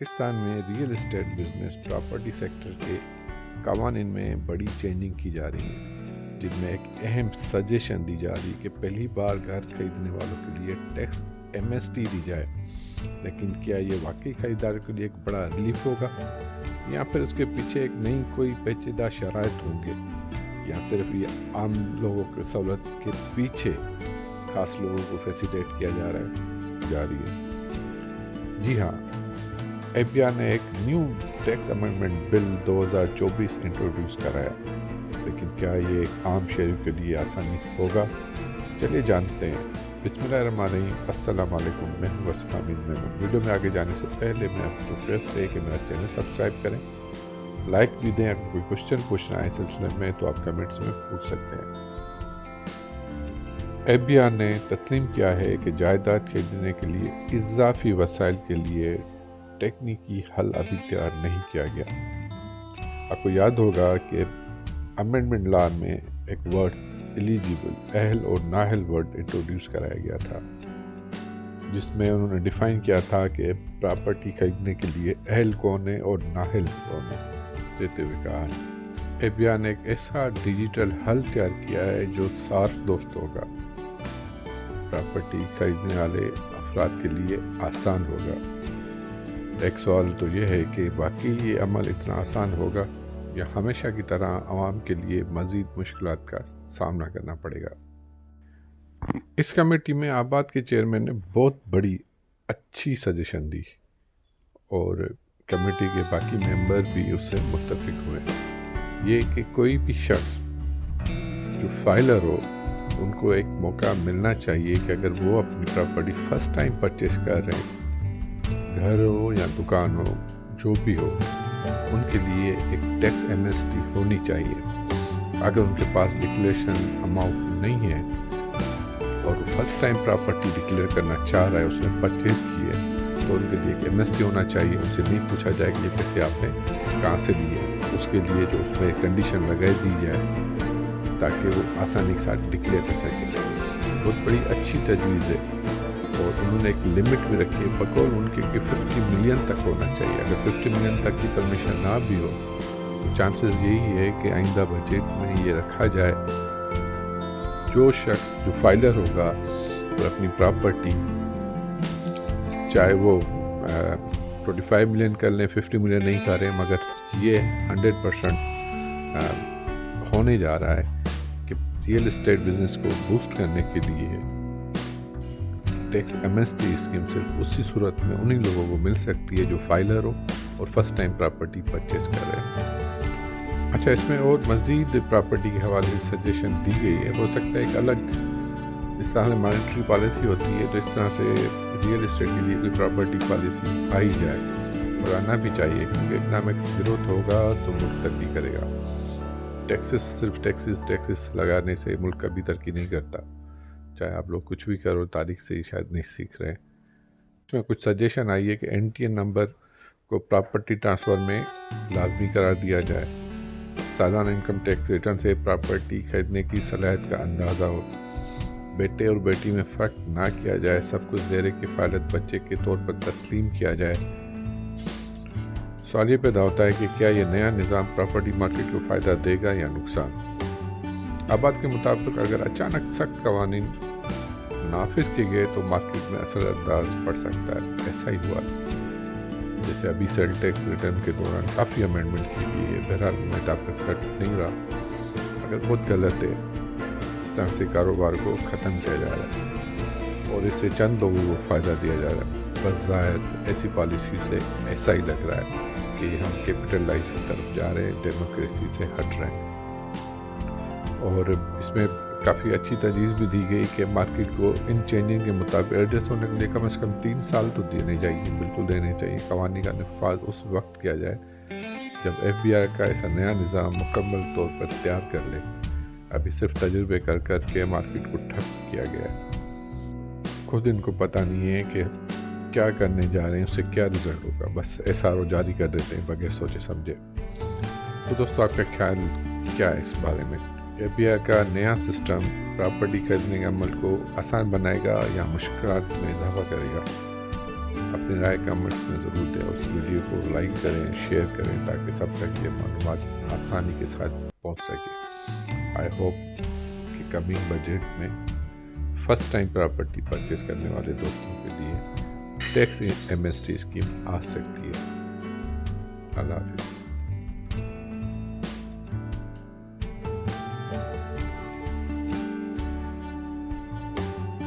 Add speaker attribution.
Speaker 1: پاکستان میں real estate business property sector کے قوانین میں بڑی چینجنگ کی جا رہی ہے، جن میں ایک اہم سجیشن دی جا رہی ہے کہ پہلی بار گھر خریدنے والوں کے لیے ٹیکس MST دی جائے، لیکن کیا یہ واقعی خریدار کے لیے ایک بڑا ریلیف ہوگا یا پھر اس کے پیچھے ایک نئی کوئی پیچیدہ شرائط ہوں گے، یا صرف یہ عام لوگوں کی سہولت کے پیچھے خاص لوگوں کو فیسیلیٹ کیا جا رہی ہے۔ جی ہاں، FBI نے ایک new tax amendment bill 2024 introduce کرایا، لیکن کیا یہ ایک عام شہری کے لیے آسانی ہوگا؟ چلیے جانتے ہیں۔ بسم اللہ الرحمن الرحیم۔ السلام علیکم، میں ہوں وسیم امین۔ ویڈیو میں آگے جانے سے پہلے میں آپ کو ریکویسٹ ہے کہ میرا چینل سبسکرائب کریں، لائک بھی دیں۔ اگر کوئی کوشچن پوچھنا ہے اس سلسلے میں تو آپ کمنٹس میں پوچھ سکتے ہیں۔ FBI نے تسلیم کیا ہے کہ جائیداد خریدنے کے لیے اضافی وسائل کے لیے ٹیکنیکی حل ابھی تیار نہیں کیا گیا۔ آپ کو یاد ہوگا کہ امینڈمنٹ لا میں ایک ورڈ ایلیجیبل، اہل اور نااہل ورڈ انٹروڈیوس کرایا گیا تھا، جس میں انہوں نے ڈیفائن کیا تھا کہ پراپرٹی خریدنے کے لیے اہل کون ہے اور نااہل کون ہے، دیتے ہوئے کہا ہے FBI نے ایک ایسا ڈیجیٹل حل تیار کیا ہے جو صارف دوست ہوگا، پراپرٹی خریدنے والے افراد کے لیے آسان ہوگا۔ ایک سوال تو یہ ہے کہ واقعی یہ عمل اتنا آسان ہوگا یا ہمیشہ کی طرح عوام کے لیے مزید مشکلات کا سامنا کرنا پڑے گا؟ اس کمیٹی میں آباد کے چیئرمین نے بہت بڑی اچھی سجیشن دی اور کمیٹی کے باقی ممبر بھی اس سے متفق ہوئے، یہ کہ کوئی بھی شخص جو فائلر ہو ان کو ایک موقع ملنا چاہیے کہ اگر وہ اپنی پراپرٹی فرسٹ ٹائم پرچیز کر رہے ہیں، گھر ہو یا دکان ہو، جو بھی ہو، ان کے لیے ایک ٹیکس MST ہونی چاہیے۔ اگر ان کے پاس ڈکلیریشن اماؤنٹ نہیں ہے اور وہ فرسٹ ٹائم پراپرٹی ڈکلیئر کرنا چاہ رہا ہے، اس نے پرچیز کی ہے، تو ان کے لیے ایک MST ہونا چاہیے۔ ان سے نہیں پوچھا جائے کہ یہ پیسے آپ نے کہاں سے لیے، اس کے لیے جو اس میں کنڈیشن لگائی دی جائے تاکہ وہ آسانی کے ساتھ ڈکلیئر کر سکے۔ بہت بڑی اچھی تجویز ہے، اور انہوں نے ایک لمٹ بھی رکھی ہے بقول ان کے کہ 50 ملین تک ہونا چاہیے۔ اگر 50 ملین تک کی پرمیشن نہ بھی ہو تو چانسز یہی ہے کہ آئندہ بجٹ میں یہ رکھا جائے، جو شخص جو فائلر ہوگا اور اپنی پراپرٹی چاہے وہ 25 ملین کر لیں، 50 ملین نہیں کر رہے، مگر یہ 100% ہونے جا رہا ہے کہ ریئل اسٹیٹ بزنس کو بوسٹ کرنے کے لیے ٹیکس MST اسکیم صرف اسی صورت میں انہی لوگوں کو مل سکتی ہے جو فائلر ہو اور فرسٹ ٹائم پراپرٹی پرچیز کر رہے ہیں۔ اچھا، اس میں اور مزید پراپرٹی کے حوالے سے سجیشن دی گئی ہے۔ ہو سکتا ہے ایک الگ اس طرح سے مانیٹری پالیسی ہوتی ہے، تو اس طرح سے ریئل اسٹیٹ کے لیے کوئی پراپرٹی پالیسی آئی جائے، اور آنا بھی چاہیے، کیونکہ اکنامک گروتھ ہوگا تو ملک ترقی کرے گا۔ صرف ٹیکسز لگانے سے ملک کبھی ترقی نہیں کرتا، چاہے آپ لوگ کچھ بھی کرو، تاریخ سے ہی شاید نہیں سیکھ رہے۔ اس میں کچھ سجیشن آئی ہے کہ NTN نمبر کو پراپرٹی ٹرانسفر میں لازمی قرار دیا جائے، سالانہ انکم ٹیکس ریٹرن سے پراپرٹی خریدنے کی صلاحیت کا اندازہ ہو، بیٹے اور بیٹی میں فرق نہ کیا جائے، سب کچھ زیر کفالت بچے کے طور پر تسلیم کیا جائے۔ سوال یہ پیدا ہوتا ہے کہ کیا یہ نیا نظام پراپرٹی مارکیٹ کو فائدہ دے گا یا نقصان؟ آباد کے مطابق اگر اچانک سخت قوانین نافذ کیے گئے تو مارکیٹ میں اثر انداز پڑ سکتا ہے۔ ایسا ہی ہوا، جیسے ابھی سیل ٹیکس ریٹرن کے دوران کافی امینڈمنٹ کی گئی ہے، بہرحال میں آپ کا سیٹ نہیں رہا، اگر بہت غلط ہے۔ اس طرح سے کاروبار کو ختم کیا جا رہا ہے اور اس سے چند لوگوں کو فائدہ دیا جا رہا ہے۔ بس ظاہر ایسی پالیسی سے ایسا ہی لگ رہا ہے کہ ہم کیپٹلائز کی طرف جا رہے ہیں، ڈیموکریسی سے ہٹ رہے ہیں۔ اور اس میں کافی اچھی تجویز بھی دی گئی کہ مارکیٹ کو ان چینجنگ کے مطابق ایڈجسٹ ہونے کے لیے کم از کم 3 سال تو دینے چاہیے، بالکل دینے چاہیے۔ قوانین کا نفاذ اس وقت کیا جائے جب FBI کا ایسا نیا نظام مکمل طور پر تیار کر لے۔ ابھی صرف تجربے کر کے مارکیٹ کو ٹھپ کیا گیا ہے، خود ان کو پتہ نہیں ہے کہ کیا کرنے جا رہے ہیں، اس سے کیا رزلٹ ہوگا، بس SRO جاری کر دیتے ہیں بغیر سوچے سمجھے۔ تو دوستو، آپ کا خیال کیا ہے اس بارے میں؟ FBI کا نیا سسٹم پراپرٹی خریدنے کے عمل کو آسان بنائے گا یا مشکلات میں اضافہ کرے گا؟ اپنی رائے کمنٹس میں ضرور دیں. اس ویڈیو کو لائک کریں، شیئر کریں تاکہ سب تک یہ معلومات آسانی کے ساتھ پہنچ سکے. آئی ہوپ کہ کمنگ بجٹ میں فرسٹ ٹائم پراپرٹی پرچیز کرنے والے دوستوں کے لیے ٹیکس ایمنسٹی اسکیم آ سکتی ہے. اللہ حافظ.